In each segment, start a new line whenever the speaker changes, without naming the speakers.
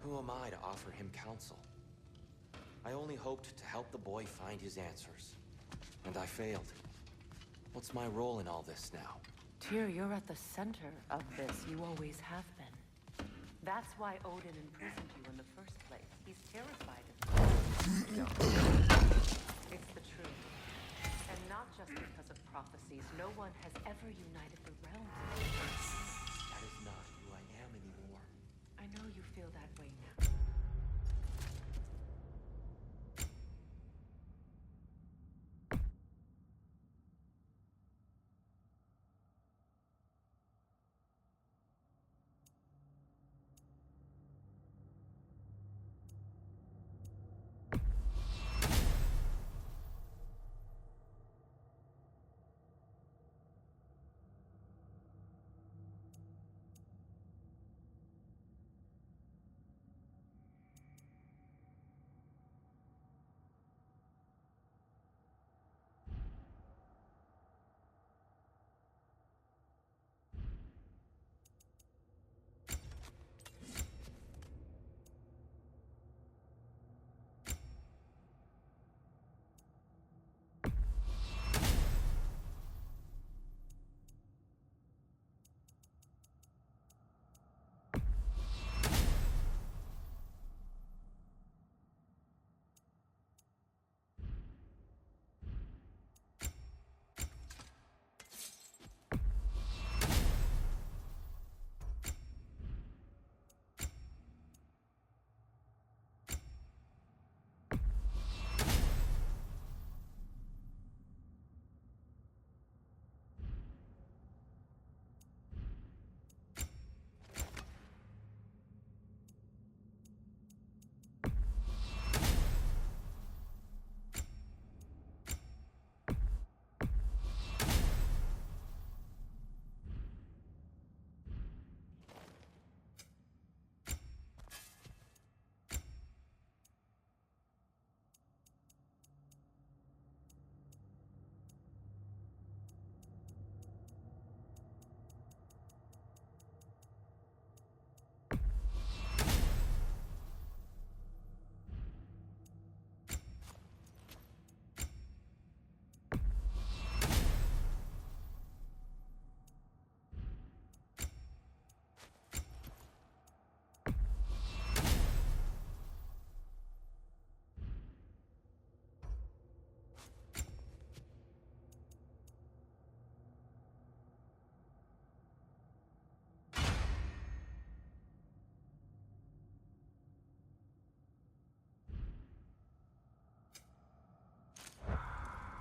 Who am I to offer him counsel? I only hoped to help the boy find his answers. And I failed. What's my role in all this now?
Tyr, you're at the center of this. You always have been. That's why Odin imprisoned you in the first place. He's terrified of you. It's the truth. And not just because of prophecies. No one has ever united the realm.
That is not who I am anymore.
I know you feel that way now.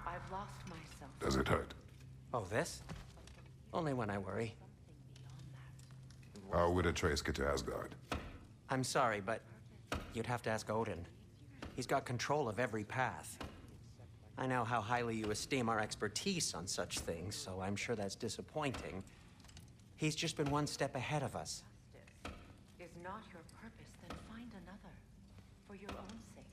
I've lost myself.
Does it hurt?
Oh, this? Only when I worry.
How would Atreus get to Asgard?
I'm sorry, but you'd have to ask Odin. He's got control of every path. I know how highly you esteem our expertise on such things, so I'm sure that's disappointing. He's just been one step ahead of us.
Is not your purpose, then find another. For your own sake.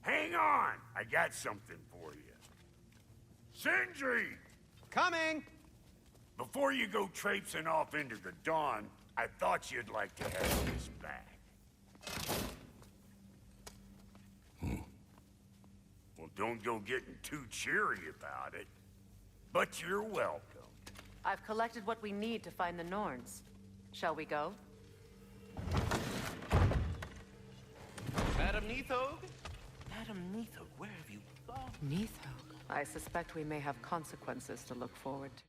Hang on! I got something for you. Sindri!
Coming!
Before you go traipsing off into the dawn, I thought you'd like to have this back. Well, don't go getting too cheery about it. But you're welcome.
I've collected what we need to find the Norns. Shall we go?
Madam Neitho, where have you gone?
Neitho. I suspect we may have consequences to look forward to.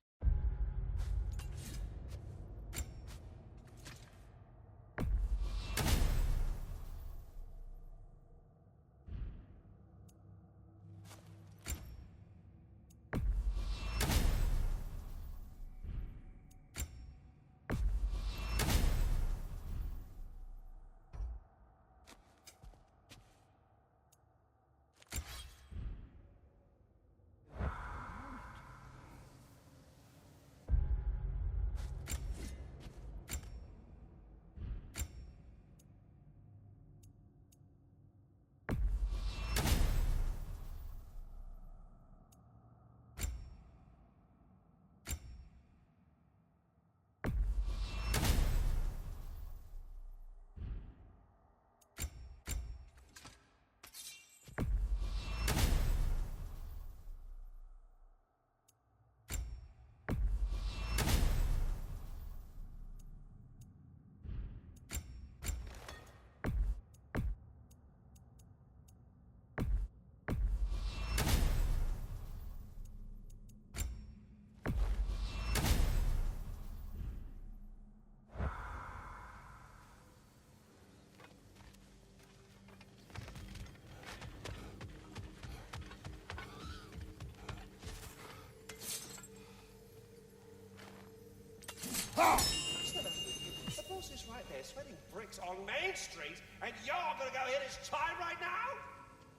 The boss is right there, sweating bricks on Main Street, and you're gonna go hit his time right now?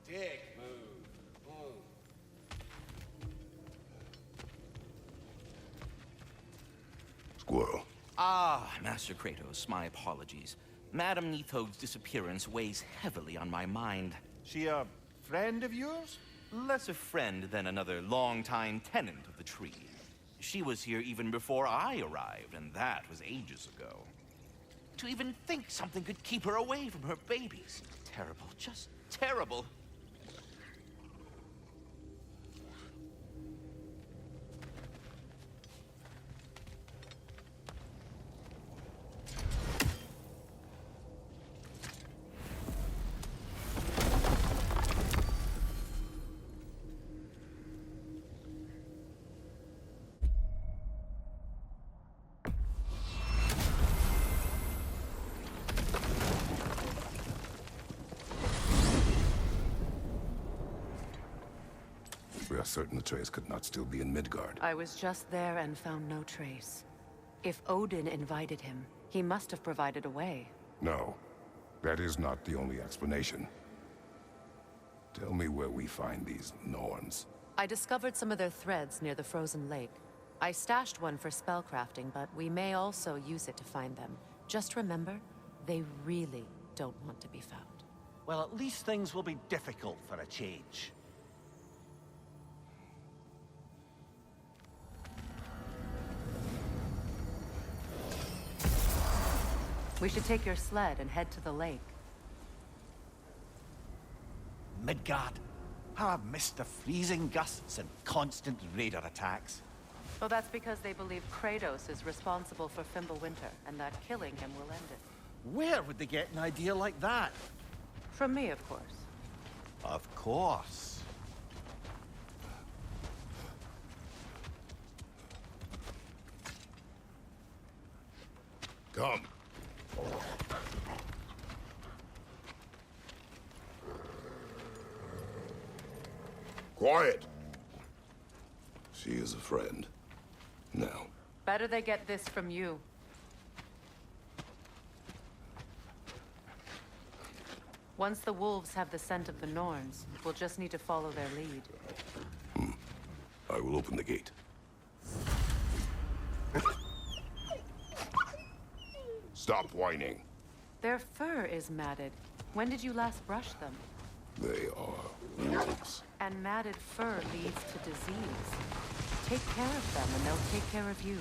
Dick move.
Squirrel.
Ah, Master Kratos, my apologies. Madam Neitho's disappearance weighs heavily on my mind.
She a friend of yours?
Less a friend than another longtime tenant of the tree. She was here even before I arrived, and that was ages ago. To even think something could keep her away from her babies. Terrible, just terrible.
We are certain Atreus could not still be in Midgard.
I was just there and found no trace. If Odin invited him, he must have provided a way.
No, that is not the only explanation. Tell me where we find these Norns.
I discovered some of their threads near the frozen lake. I stashed one for spellcrafting, but we may also use it to find them. Just remember, they really don't want to be found.
Well, at least things will be difficult for a change.
We should take your sled and head to the lake.
Midgard. How I've missed the freezing gusts and constant raider attacks.
Well, that's because they believe Kratos is responsible for Fimbulwinter, and that killing him will end it.
Where would they get an idea like that?
From me, of course.
Of course.
Come. Quiet! She is a friend. Now.
Better they get this from you. Once the wolves have the scent of the Norns, we'll just need to follow their lead.
I will open the gate. Stop whining.
Their fur is matted. When did you last brush them?
They are wolves.
And matted fur leads to disease. Take care of them and they'll take care of you.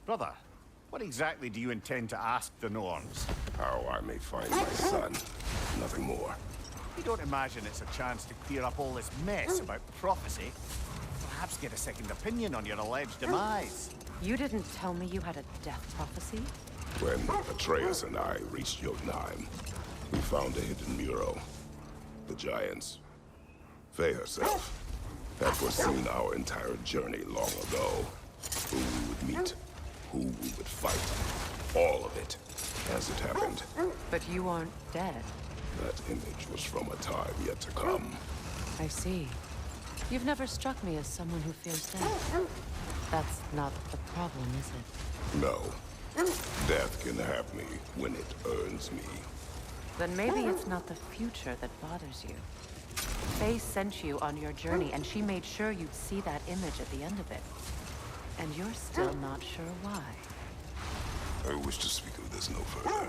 Brother, what exactly do you intend to ask the Norns?
How I may find my son. Nothing more.
You don't imagine it's a chance to clear up all this mess about prophecy? Perhaps get a second opinion on your alleged demise.
You didn't tell me you had a death prophecy?
When Atreus and I reached Jotunheim, we found a hidden mural. The Giants, Faye herself, had foreseen our entire journey long ago. Who we would meet, who we would fight, all of it, as it happened.
But you aren't dead.
That image was from a time yet to come.
I see. You've never struck me as someone who fears death. That's not the problem, is it?
No. Death can have me when it earns me.
Then maybe it's not the future that bothers you. Faye sent you on your journey, and she made sure you'd see that image at the end of it. And you're still not sure why.
I wish to speak of this no further.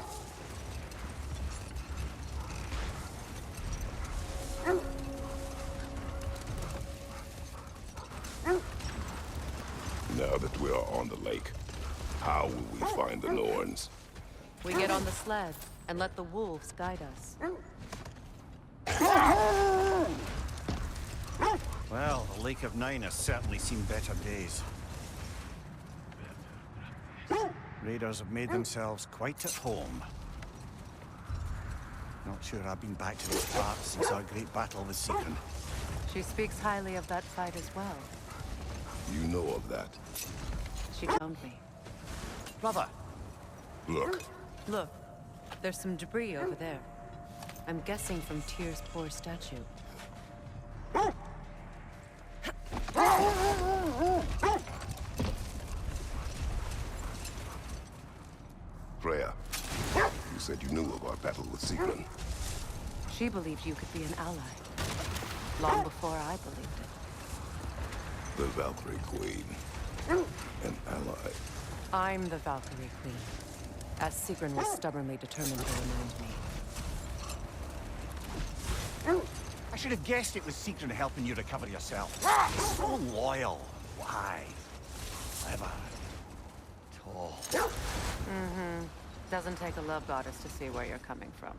Now that we are on the lake, how will we find the Norns?
We get on the sled and let the wolves guide us.
Well, the Lake of Nine has certainly seen better days. Raiders have made themselves quite at home. Not sure I've been back to these parts since our great battle with Sigrun.
She speaks highly of that fight as well.
You know of that.
She found me.
Brother!
Look,
Look, there's some debris over there. I'm guessing from Tyr's poor statue.
Freya, you said you knew of our battle with Sigrun.
She believed you could be an ally. Long before I believed it.
The Valkyrie Queen. An ally.
I'm the Valkyrie Queen, as Sigrun was stubbornly determined to remind me.
I should have guessed it was Sigrun helping you recover yourself. So loyal. Why? Clever. Tall.
Mm-hmm. Doesn't take a love goddess to see where you're coming from.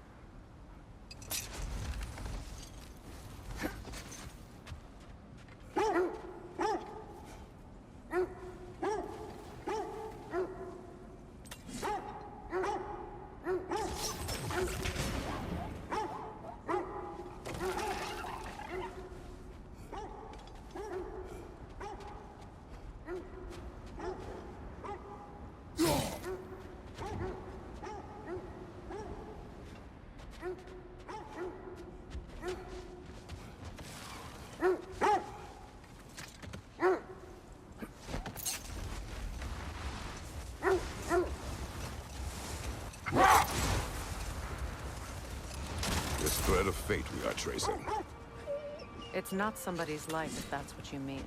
This thread of fate we are tracing.
It's not somebody's life, if that's what you mean.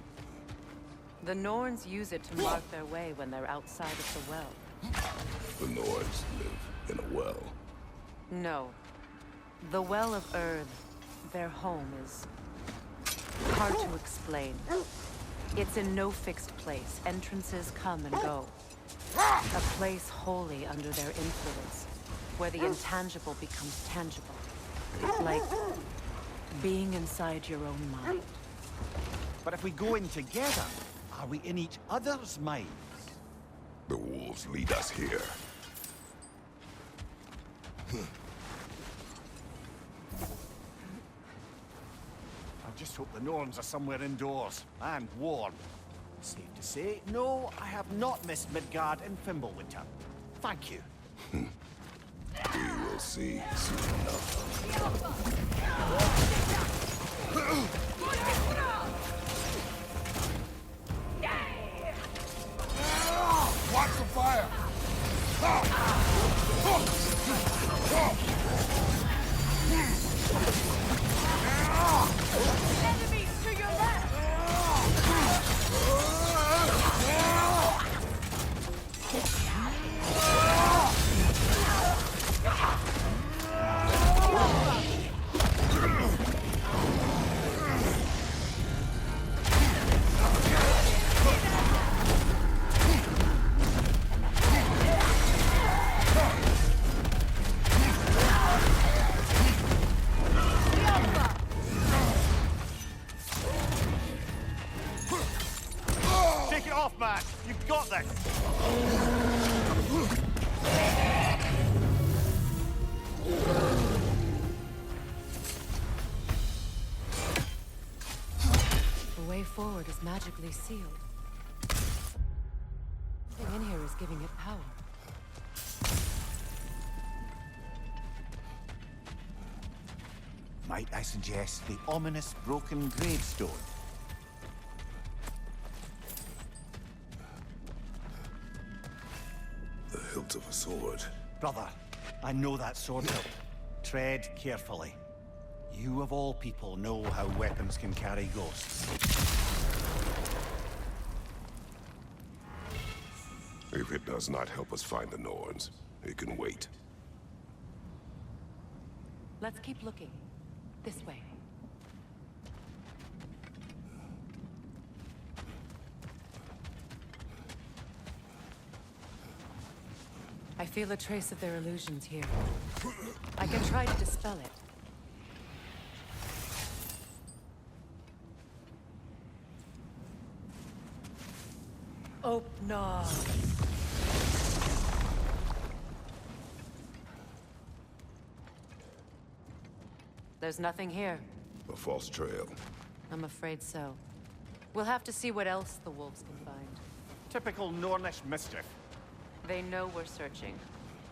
The Norns use it to mark their way when they're outside of the well.
The Nords live in a well.
No. The Well of Earth, their home, is hard to explain. It's in no fixed place. Entrances come and go. A place wholly under their influence, where the intangible becomes tangible. Like being inside your own mind.
But if we go in together, are we in each other's minds?
The wolves lead us here.
I just hope the Norns are somewhere indoors and warm. Safe to say, no, I have not missed Midgard and Fimbulwinter. Thank you.
We will see soon enough.
Watch the fire!
Enemies to your left! magically sealed. Everything in here is giving it power.
Might I suggest the ominous broken gravestone?
The hilt of a sword.
Brother, I know that sword hilt. Tread carefully. You of all people know how weapons can carry ghosts.
If it does not help us find the Norns, it can wait.
Let's keep looking. This way. I feel a trace of their illusions here. I can try to dispel it. Open. There's nothing here.
A false trail.
I'm afraid so. We'll have to see what else the wolves can find.
Typical Nornish mischief.
They know we're searching.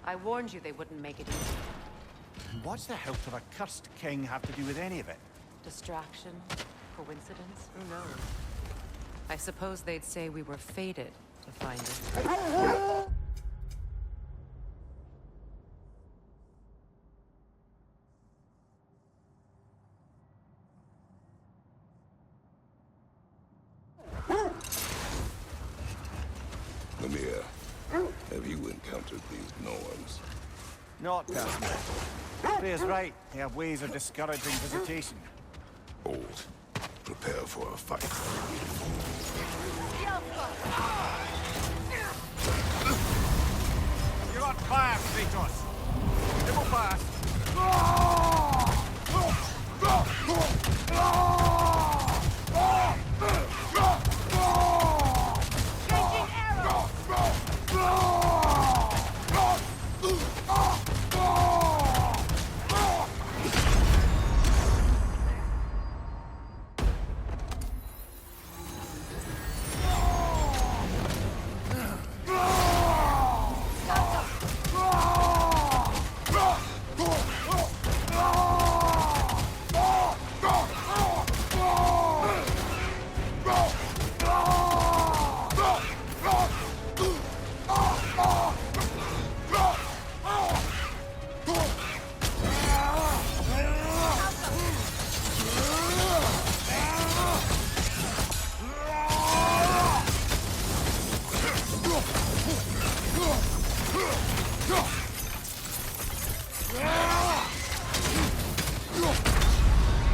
I warned you they wouldn't make it easy.
What's the hilt of a cursed king have to do with any of it?
Distraction? Coincidence? Who knows? I suppose they'd say we were fated to find it.
Lemire, have you encountered these Norns?
Not personally. Freya's right. They have ways of discouraging visitation.
Old. Prepare for a fight.
You're on fire, Kratos! It will pass!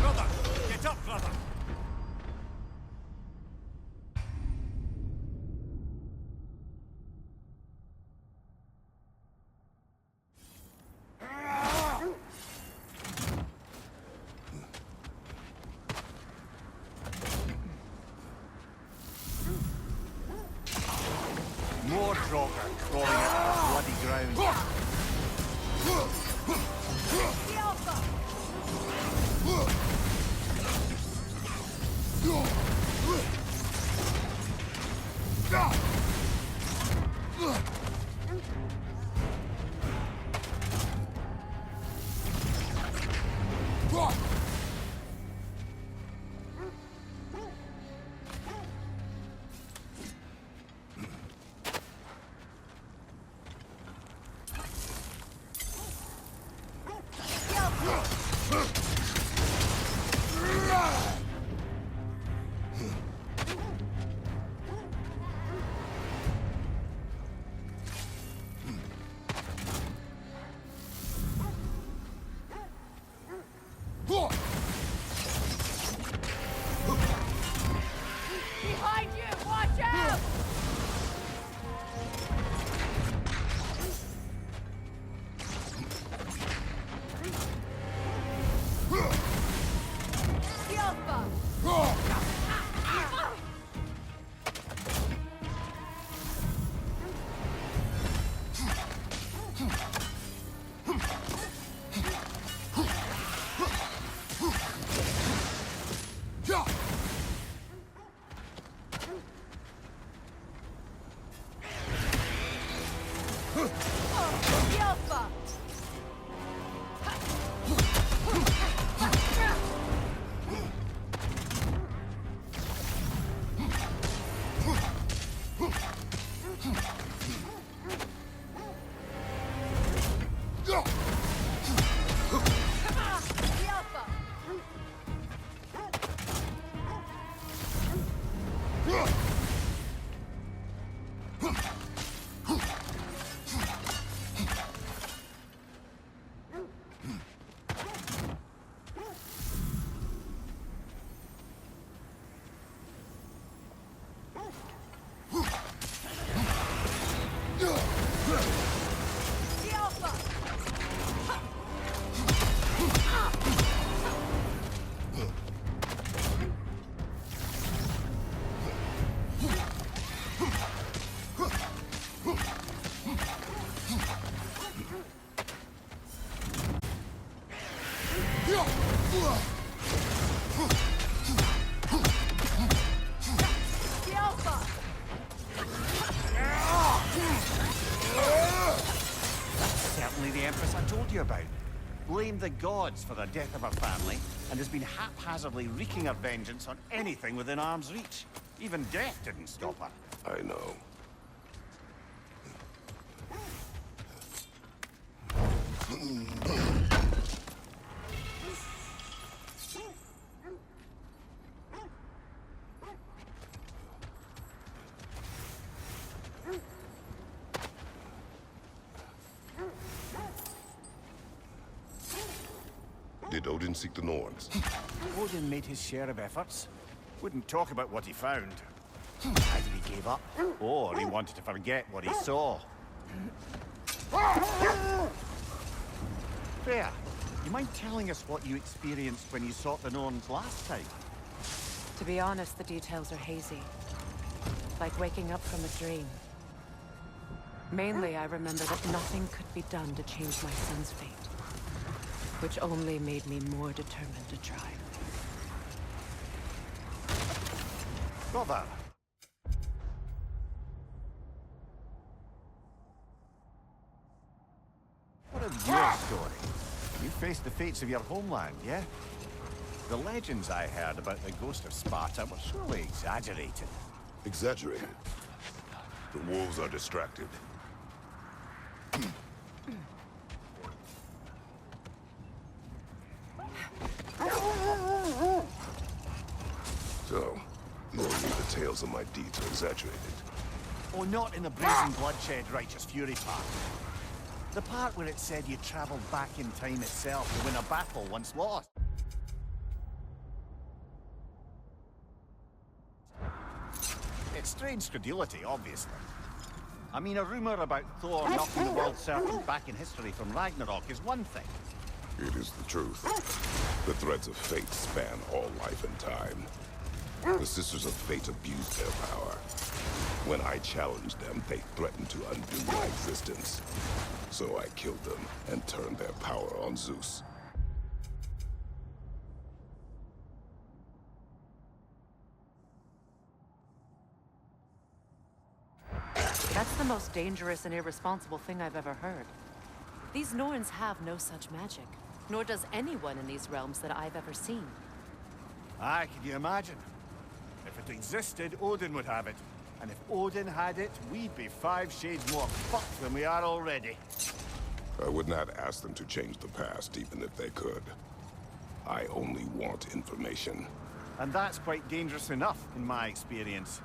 Brother! Get up, brother! More Draugr crawling out of the bloody ground. Certainly the Empress I told you about. Blamed the gods for the death of her family, and has been haphazardly wreaking her vengeance on anything within arm's reach. Even death didn't stop her.
I know. Did Odin seek the Norns?
Odin made his share of efforts. Wouldn't talk about what he found. Either he gave up, or he wanted to forget what he saw. Freya, you mind telling us what you experienced when you sought the Norns last time?
To be honest, the details are hazy. Like waking up from a dream. Mainly, I remember that nothing could be done to change my son's fate. Which only made me more determined to try.
Brother. What of your story? You faced the fates of your homeland, yeah? The legends I heard about the ghost of Sparta were surely exaggerated.
Exaggerated. The wolves are distracted. So, you believe the tales of my deeds are exaggerated?
Oh, not in the brazen bloodshed righteous fury part. The part where it said you traveled back in time itself to win a battle once lost. It's strange credulity, obviously. I mean, a rumor about Thor knocking the world serpent back in history from Ragnarok is one thing.
It is the truth. The threads of fate span all life and time. The Sisters of Fate abused their power. When I challenged them, they threatened to undo my existence. So I killed them and turned their power on Zeus.
That's the most dangerous and irresponsible thing I've ever heard. These Norns have no such magic, nor does anyone in these realms that I've ever seen.
Aye, can you imagine? If it existed, Odin would have it. And if Odin had it, we'd be 5 shades more fucked than we are already.
I would not ask them to change the past, even if they could. I only want information.
And that's quite dangerous enough, in my experience.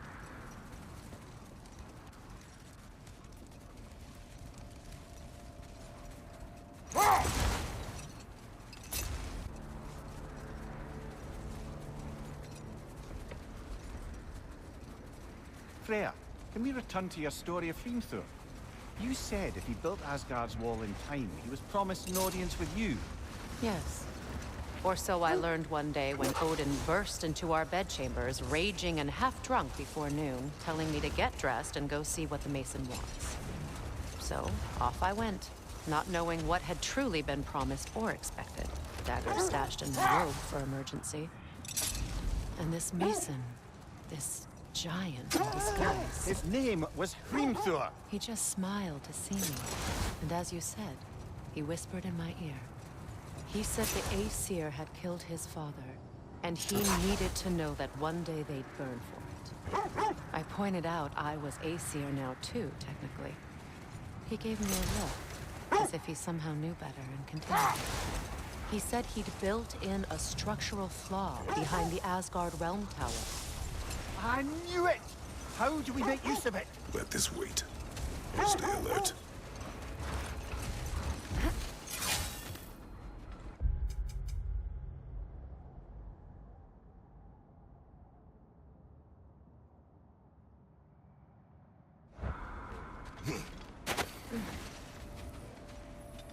Freya, can we return to your story of Hrimthur? You said if he built Asgard's wall in time, he was promised an audience with you.
Yes. Or so I learned one day when Odin burst into our bedchambers, raging and half-drunk before noon, telling me to get dressed and go see what the Mason wants. So, off I went, not knowing what had truly been promised or expected. Dagger stashed in my robe for emergency. And this Mason, this giant in disguise.
His name was Hrimthur.
He just smiled to see me. And as you said, he whispered in my ear. He said the Aesir had killed his father, and he needed to know that one day they'd burn for it. I pointed out I was Aesir now too, technically. He gave me a look, as if he somehow knew better, and continued. He said he'd built in a structural flaw behind the Asgard Realm Tower.
I knew it! How do we make use of it?
Let this wait. Stay alert.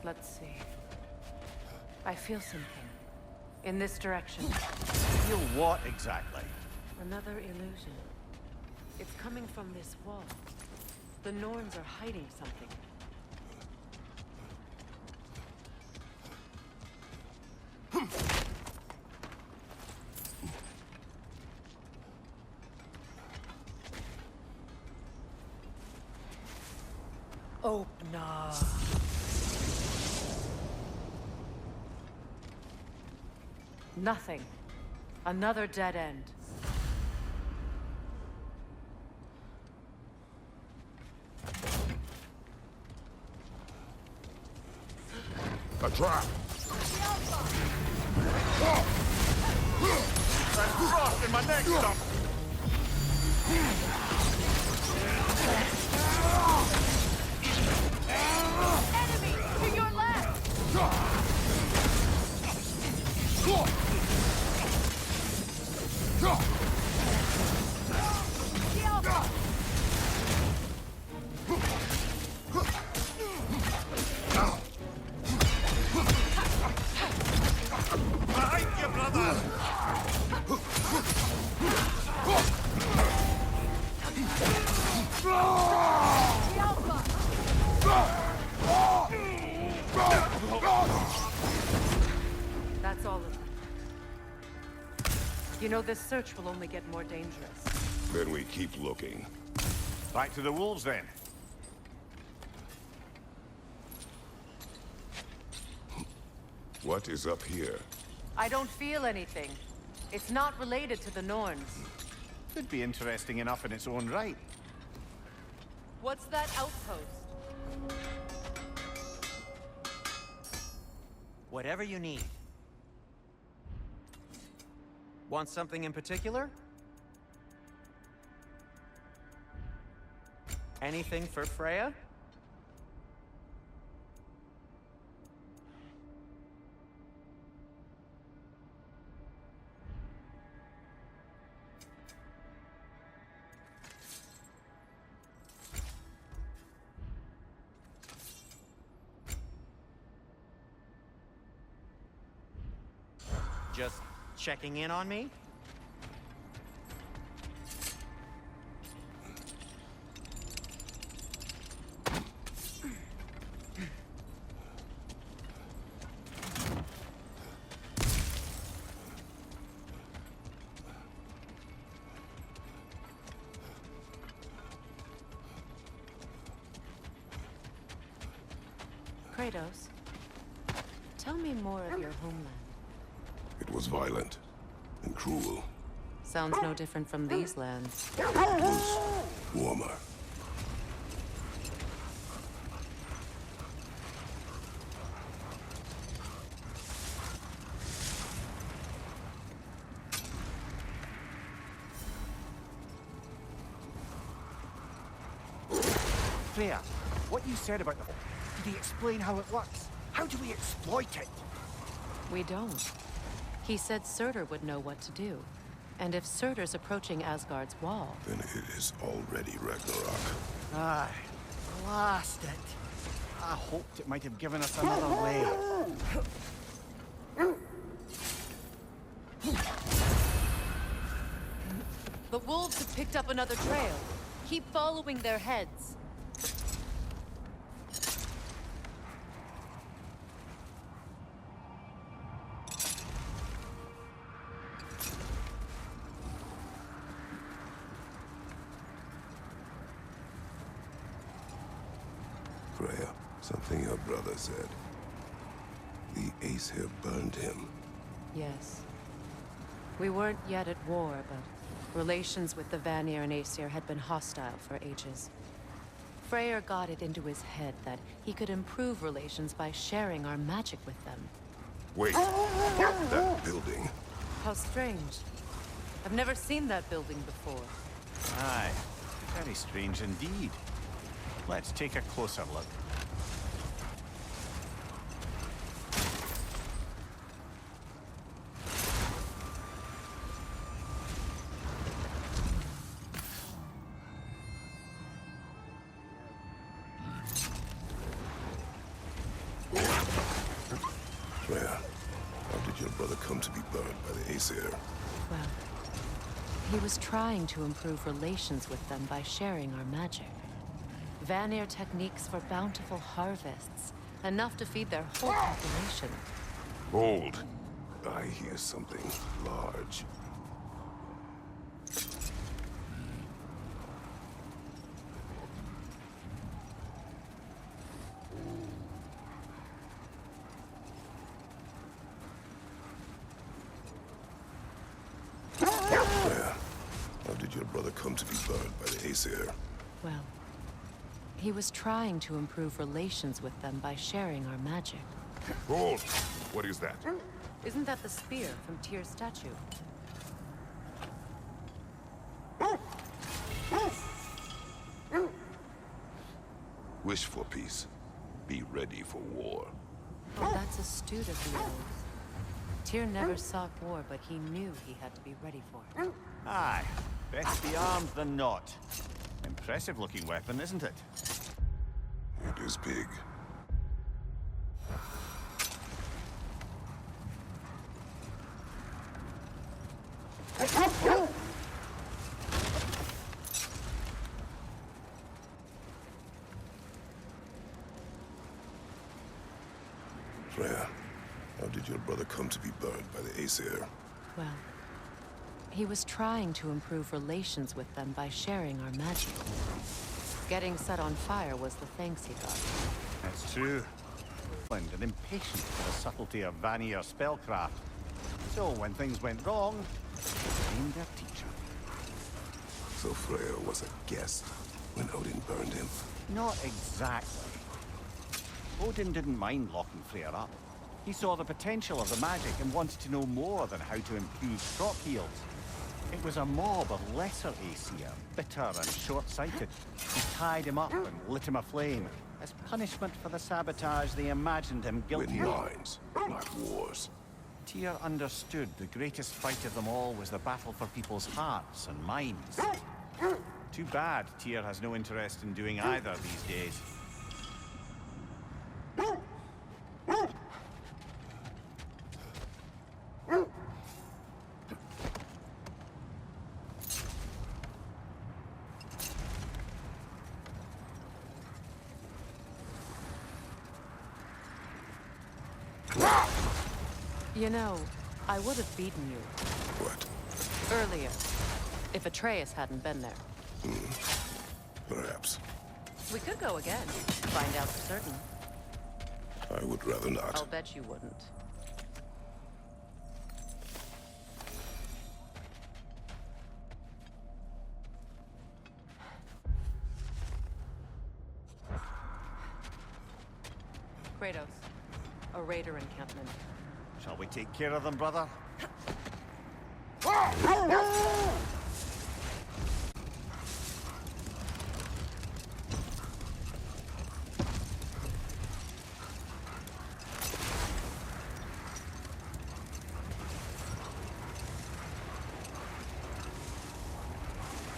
Let's see. I feel something. In this direction.
Feel what exactly?
Another illusion. It's coming from this wall. The Norns are hiding something. Opener. Nothing. Another dead end.
A trap!
That's frost in my neck, stop!
Enemy! To your left!
Behind you, brother!
That's all of them. You know, this search will only get more dangerous.
Then we keep looking.
Back to the wolves, then.
What is up here?
I don't feel anything. It's not related to the Norns.
Could be interesting enough in its own right.
What's that outpost?
Whatever you need. Want something in particular? Anything for Freya? Just checking in on me?
Kratos, tell me more of your homeland.
It was violent and cruel.
Sounds no different from these lands.
It was warmer.
Freya, what you said about the... Did he explain how it works? How do we exploit it?
We don't. He said Surtur would know what to do. And if Surtur's approaching Asgard's wall...
Then it is already Ragnarok.
Aye. Blast it. I hoped it might have given us another way.
The wolves have picked up another trail. Keep following their heads.
Freya, something your brother said. The Aesir burned him.
Yes. We weren't yet at war, but relations with the Vanir and Aesir had been hostile for ages. Freyr got it into his head that he could improve relations by sharing our magic with them.
Wait, that building.
How strange. I've never seen that building before.
Aye. Very strange indeed. Let's take a closer look.
Aesir?
Well, he was trying to improve relations with them by sharing our magic. Vanir techniques for bountiful harvests, enough to feed their whole population.
Hold. I hear something large. Where? How did your brother come to be burned by the Aesir?
Well, he was trying to improve relations with them by sharing our magic.
Hold! What is that?
Isn't that the spear from Tyr's statue?
Wish for peace. Be ready for war.
Oh, that's astute of the elves. Tyr never sought war, but he knew he had to be ready for it.
Aye. Best be armed than not. Impressive looking weapon, isn't it?
It is big. Freya, how did your brother come to be burned by the Aesir?
Well, he was trying to improve relations with them by sharing our magic. Getting set on fire was the thanks he got.
That's true. And impatient for the subtlety of Vanir spellcraft. So when things went wrong, he blamed their teacher.
So Freya was a guest when Odin burned him.
Not exactly. Odin didn't mind locking Freya up. He saw the potential of the magic and wanted to know more than how to improve crop yields. It was a mob of lesser Aesir, bitter and short-sighted, who tied him up and lit him aflame, as punishment for the sabotage they imagined him guilty
Win
of.
minds, not wars.
Tyr understood the greatest fight of them all was the battle for people's hearts and minds. Too bad Tyr has no interest in doing either these days.
You know, I would have beaten you
What?
earlier, if Atreus hadn't been there.
Perhaps.
We could go again, find out for certain.
I would rather not.
I'll bet you wouldn't. Kratos, a raider encampment.
Shall we take care of them, brother?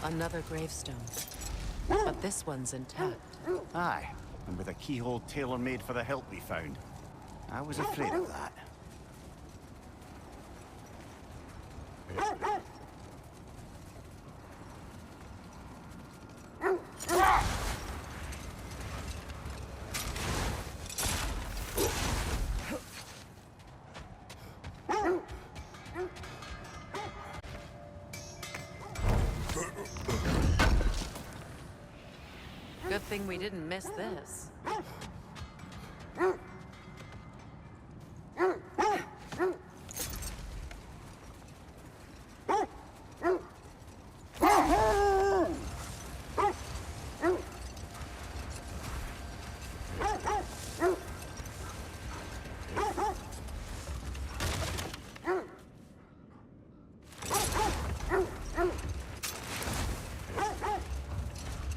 Another gravestone. But this one's intact.
Aye, and with a keyhole tailor-made for the hilt we found. I was afraid of that.
Good thing we didn't miss this.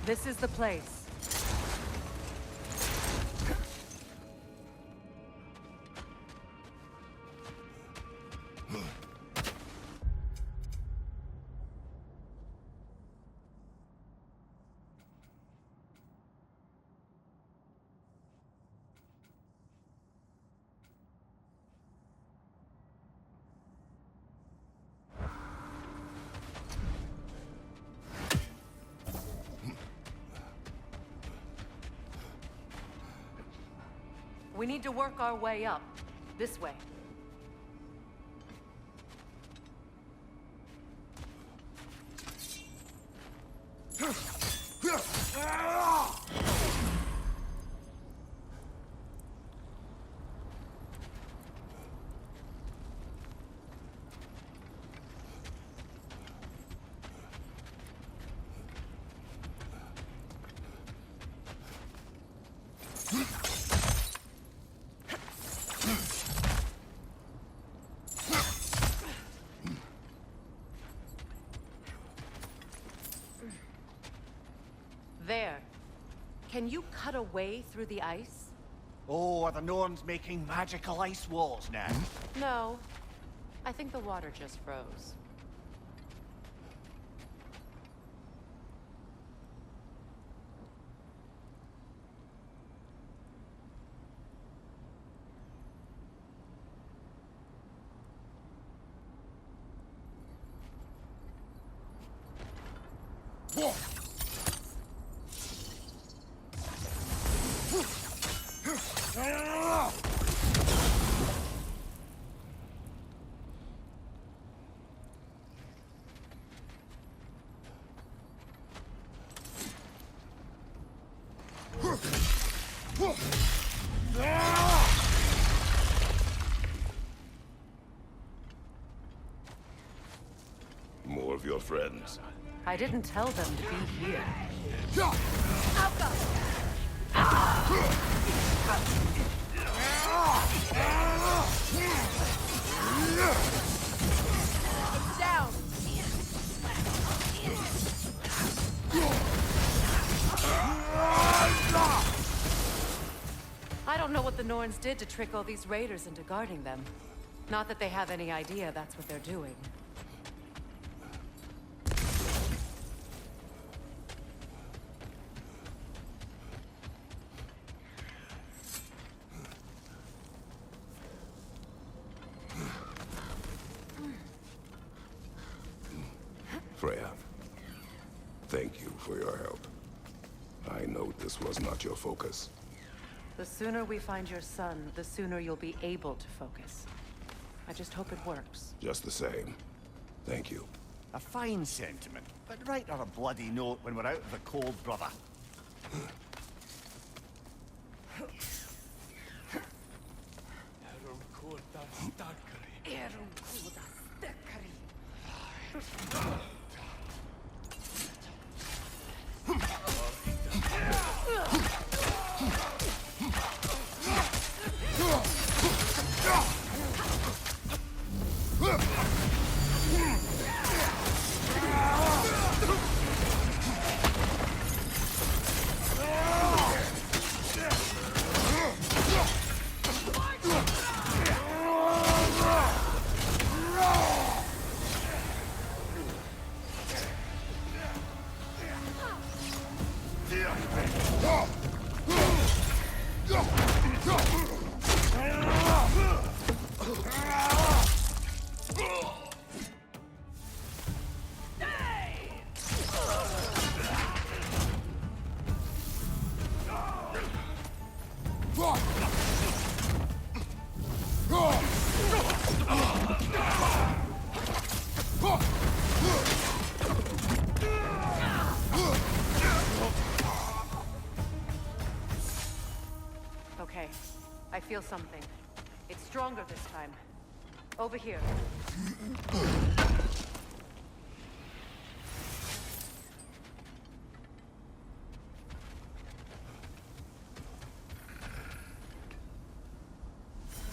This is the place. We need to work our way up. This way. There. Can you cut a way through the ice?
Oh, are the Norns making magical ice walls now?
No. I think the water just froze.
More of your friends.
I didn't tell them to be here. Down! I don't know what the Norns did to trick all these raiders into guarding them. Not that they have any idea that's what they're doing.
Freya, thank you for your help. I know this was not your focus.
The sooner we find your son, the sooner you'll be able to focus. I just hope it works.
Just the same. Thank you.
A fine sentiment, but write her a bloody note when we're out of the cold, brother.
Okay, I feel something. It's stronger this time. Over here.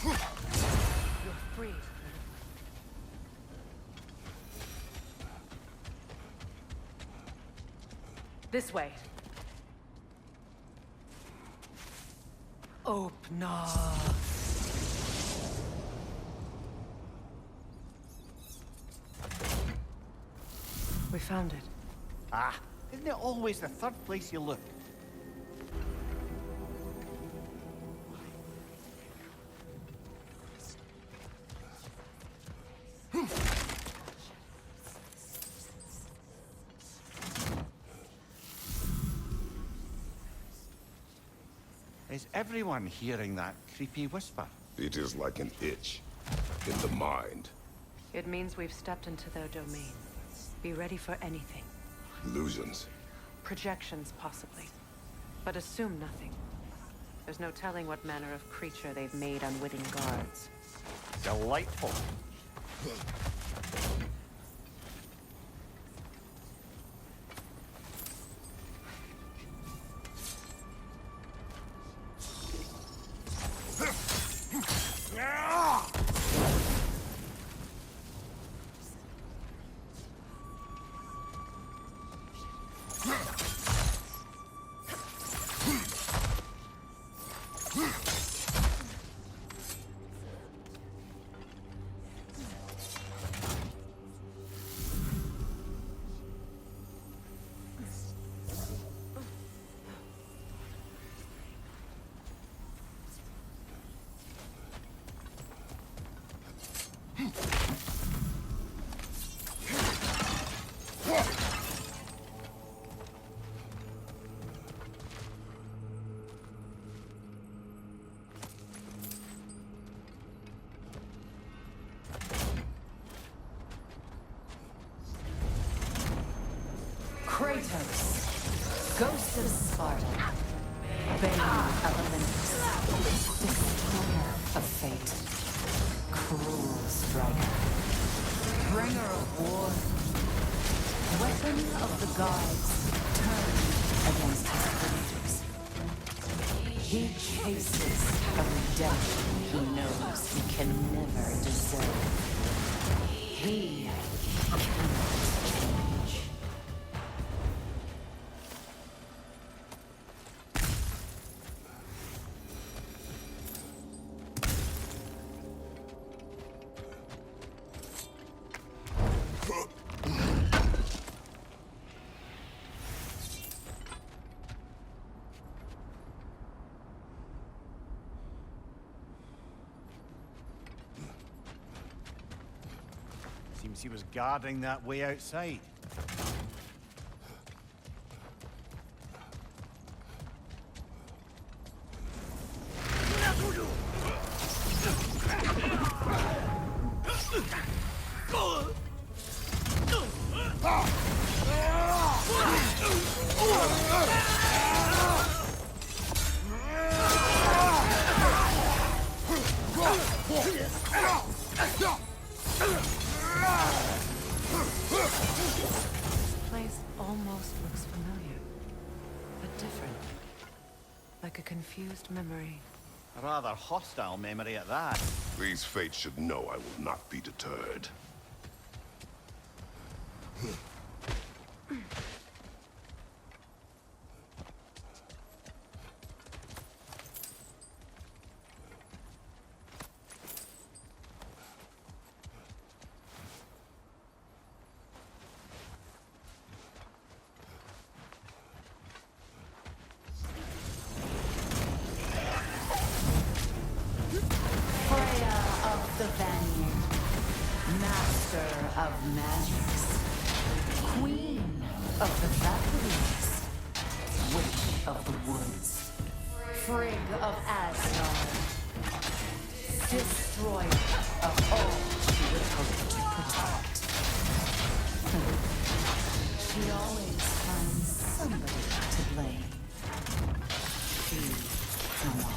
You're free. This way. Open up. We found it.
Ah, isn't it always the third place you look? Is everyone hearing that creepy whisper?
It is like an itch in the mind.
It means we've stepped into their domain. Be ready for anything.
Illusions.
Projections, possibly. But assume nothing. There's no telling what manner of creature they've made unwitting guards.
Delightful.
Kratos, Ghost of Sparta, Bane of Olympus, Destroyer of Fate, Cruel Striker, Bringer of War, Weapon of the Gods, turned against his creators. He chases a redemption he knows he can never deserve. He cannot change.
Seems he was guarding that way outside.
This place almost looks familiar, but different. Like a confused memory.
A rather hostile memory at that.
These fates should know I will not be deterred.
Freya of the Vanir, Master of Magics, Queen of the Valkyries, Witch of the Woods, Frigg of Asgard, Destroyer of all she would hope to protect. She always finds somebody to blame. She cannot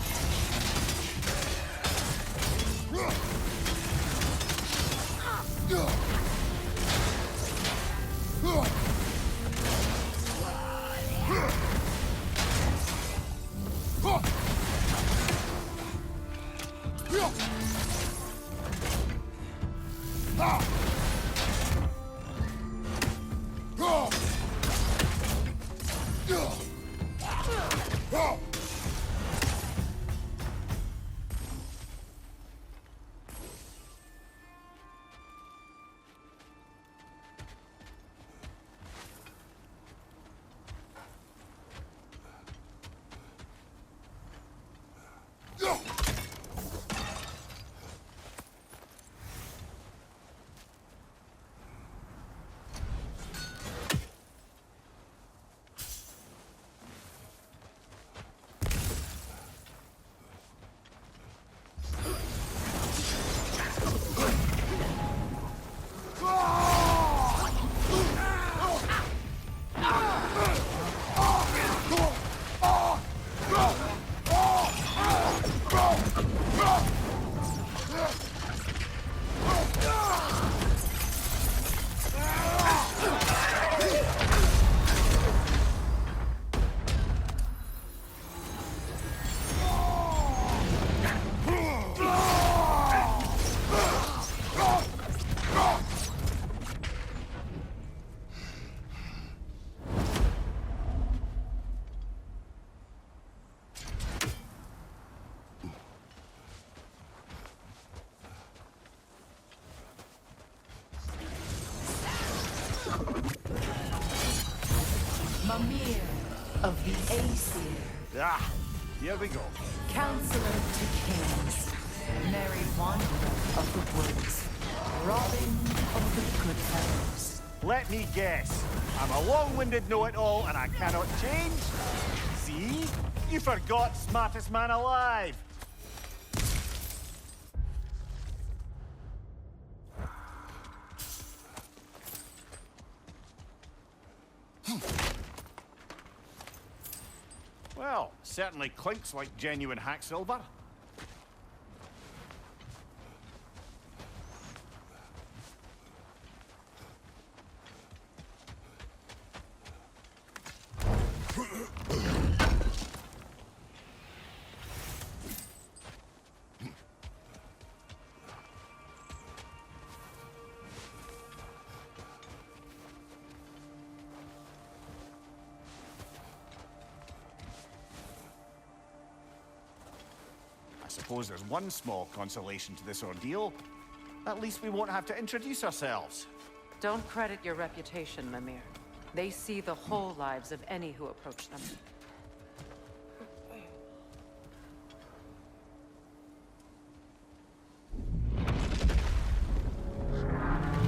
of the Aesir,
Ah, here we go.
counselor to kings, merry wanderer of the woods, robin of the good fellows.
Let me guess. I'm a long-winded know-it-all and I cannot change? See? You forgot smartest man alive. Well, certainly clinks like genuine hack silver. I suppose there's one small consolation to this ordeal. At least we won't have to introduce ourselves.
Don't credit your reputation, Mimir. They see the whole lives of any who approach them.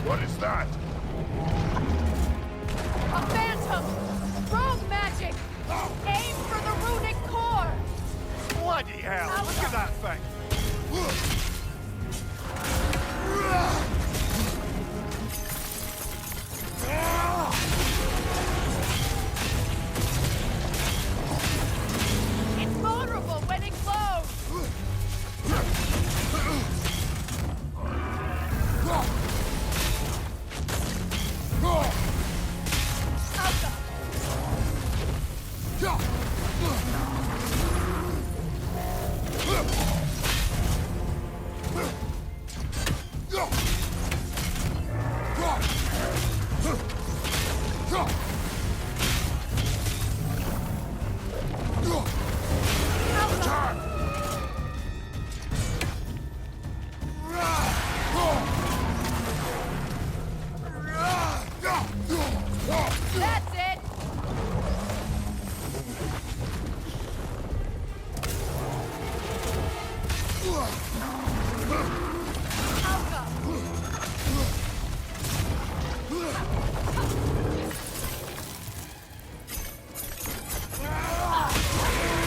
What is that?
A phantom! Rogue magic! Aim for the runic core!
Bloody hell, look at that thing!
It's vulnerable when it glows! That's it!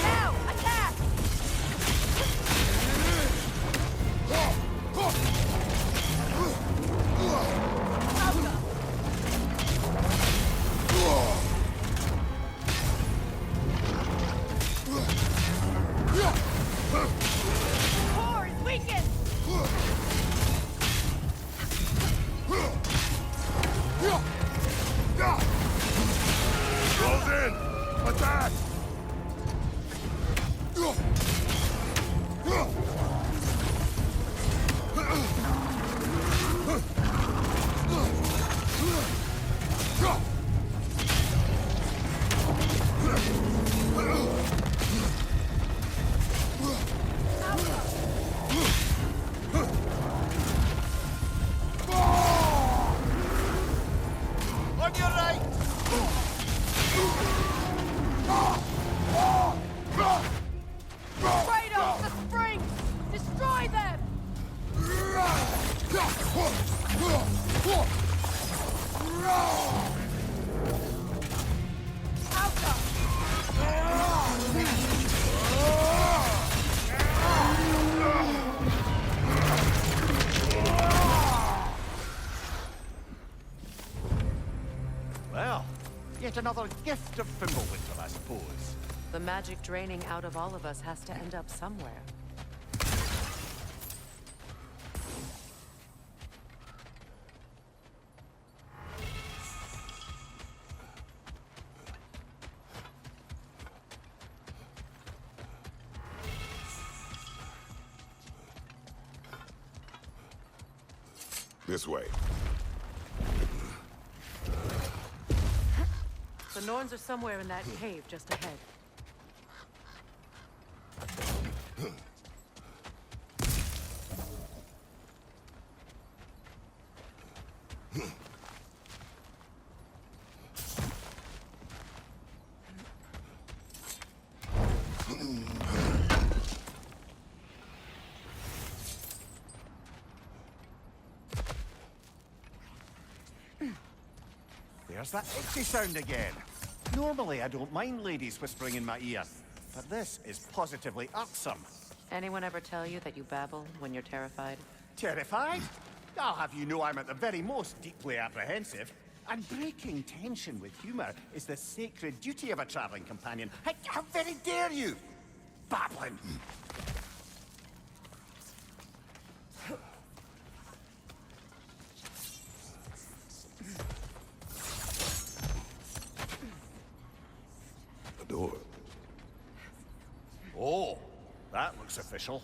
Now, attack! Core is weakened!
Close in! Attack!
On your right!
Kratos, the springs! Destroy them!
Well, yet another gift of Fimbulwinter, I suppose.
The magic draining out of all of us has to end up somewhere.
This way.
The Norns are somewhere in that cave just ahead.
There's that itchy sound again. Normally, I don't mind ladies whispering in my ear, but this is positively irksome.
Anyone ever tell you that you babble when you're terrified?
Terrified? I'll have you know I'm at the very most deeply apprehensive. And breaking tension with humor is the sacred duty of a traveling companion. How very dare you! Babbling!
The door.
Oh, that looks official.